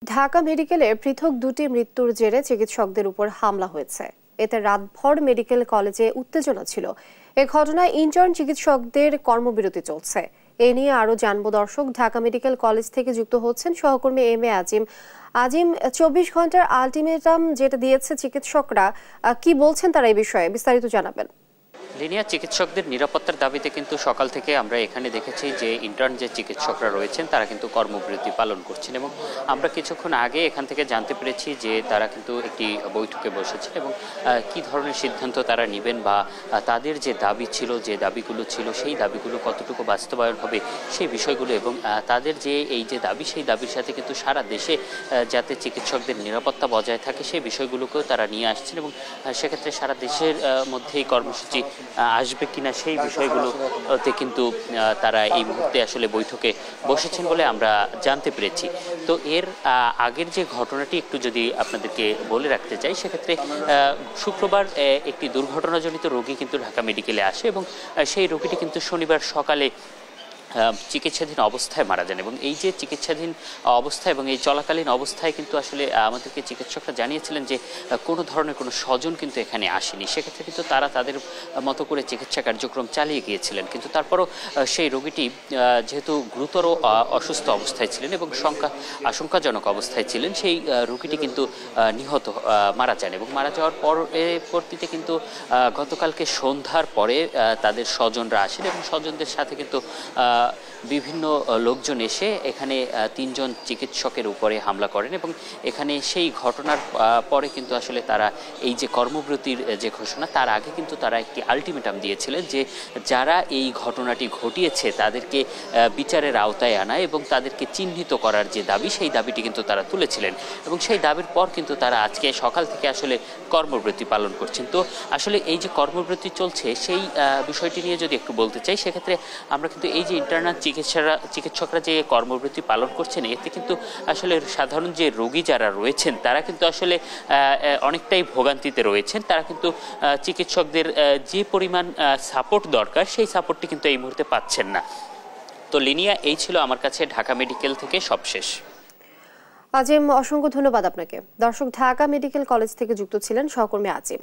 ঢাকা মেডিকেলে পৃথক দুটি মৃত্যুর জেরে চিকিৎসকদের উপর হামলা হয়েছে। এতে রাতভর মেডিকেল কলেজে উত্তেজনা ছিল। এ ঘটনায় ইন্টার্ন চিকিৎসকদের কর্মবিরতি চলছে। এ নিয়ে আরো জানবো দর্শক। ঢাকা মেডিকেল কলেজ থেকে যুক্ত হচ্ছেন সহকর্মী এম.এ. আজিম। 24 ঘন্টার আলটিমেটাম যেটা দিয়েছে চিকিৎসকরা, কি বলছেন তারা এই বিষয়ে বিস্তারিত জানাবেন। লিনিয়া চিকিৎসকদের নিরাপত্তার দাবিতে কিন্তু সকাল থেকে আমরা এখানে দেখেছি যে ইন্টার্ন যে চিকিৎসকরা রয়েছেন তারা কিন্তু কর্মবিরতি পালন করছেন এবং আমরা কিছুক্ষণ আগে এখান থেকে জানতে পেরেছি যে তারা কিন্তু একটি বৈঠকে বসেছেন এবং কি ধরনের সিদ্ধান্ত তারা নেবেন বা তাদের যে দাবি ছিল, যে দাবিগুলো ছিল, সেই দাবিগুলো কতটুকু বাস্তবায়ন হবে সেই বিষয়গুলো এবং তাদের যে এই যে দাবি, সেই দাবির সাথে কিন্তু সারা দেশে যাতে চিকিৎসকদের নিরাপত্তা বজায় থাকে সেই বিষয়গুলোকেও তারা নিয়ে আসছেন এবং সেক্ষেত্রে সারা দেশের মধ্যে এই কর্মসূচি আসবে কিনা সেই বিষয়গুলোতে কিন্তু তারা এই মুহূর্তে আসলে বৈঠকে বসেছেন বলে আমরা জানতে পেরেছি। তো এর আগের যে ঘটনাটি একটু যদি আপনাদেরকে বলে রাখতে চাই, সেক্ষেত্রে শুক্রবার একটি দুর্ঘটনাজনিত রোগী কিন্তু ঢাকা মেডিকেলে আসে এবং সেই রোগীটি কিন্তু শনিবার সকালে চিকিৎসাধীন অবস্থায় মারা যান এবং এই যে চিকিৎসাধীন অবস্থা এবং এই চলাকালীন অবস্থায় কিন্তু আসলে আমাদেরকে চিকিৎসকরা জানিয়েছিলেন যে কোনো ধরনের কোনো স্বজন কিন্তু এখানে আসেনি। সেক্ষেত্রে কিন্তু তারা তাদের মতো করে চিকিৎসা কার্যক্রম চালিয়ে গিয়েছিলেন, কিন্তু তারপরও সেই রোগীটি যেহেতু গুরুতর অসুস্থ অবস্থায় ছিলেন এবং আশঙ্কাজনক অবস্থায় ছিলেন, সেই রোগীটি কিন্তু নিহত মারা যান এবং মারা যাওয়ার পরবর্তীতে কিন্তু গতকালকে সন্ধ্যার পরে তাদের স্বজনরা আসেন এবং স্বজনদের সাথে কিন্তু বিভিন্ন লোকজন এসে এখানে 3 জন চিকিৎসকের উপরে হামলা করেন এবং এখানে সেই ঘটনার পরে কিন্তু আসলে তারা এই যে কর্মবিরতির যে ঘোষণা, তার আগে কিন্তু তারা একটি আলটিমেটাম দিয়েছিলেন যে যারা এই ঘটনাটি ঘটিয়েছে তাদেরকে বিচারের আওতায় আনা এবং তাদেরকে চিহ্নিত করার যে দাবি, সেই দাবিটি কিন্তু তারা তুলেছিলেন এবং সেই দাবির পর কিন্তু তারা আজকে সকাল থেকে আসলে কর্মবিরতি পালন করছেন। তো আসলে এই যে কর্মবিরতি চলছে সেই বিষয়টি নিয়ে যদি একটু বলতে চাই, সেক্ষেত্রে আমরা কিন্তু এই যে ইন্টার্নাল চিকিৎসকরা যে কর্মবিরতি পালন করছেন, এতে কিন্তু আসলে সাধারণ যে রোগী যারা রয়েছেন তারা কিন্তু আসলে অনেকটাই ভোগান্তিতে রয়েছেন। তারা কিন্তু চিকিৎসকদের যে পরিমাণ সাপোর্ট দরকার সেই সাপোর্টটি কিন্তু এই মুহূর্তে পাচ্ছেন না। তো লিনিয়া, এই ছিল আমার কাছে ঢাকা মেডিকেল থেকে সবশেষ। আজিম, অসংখ্য ধন্যবাদ আপনাকে। দর্শক, ঢাকা মেডিকেল কলেজ থেকে যুক্ত ছিলেন সহকর্মী আজিম।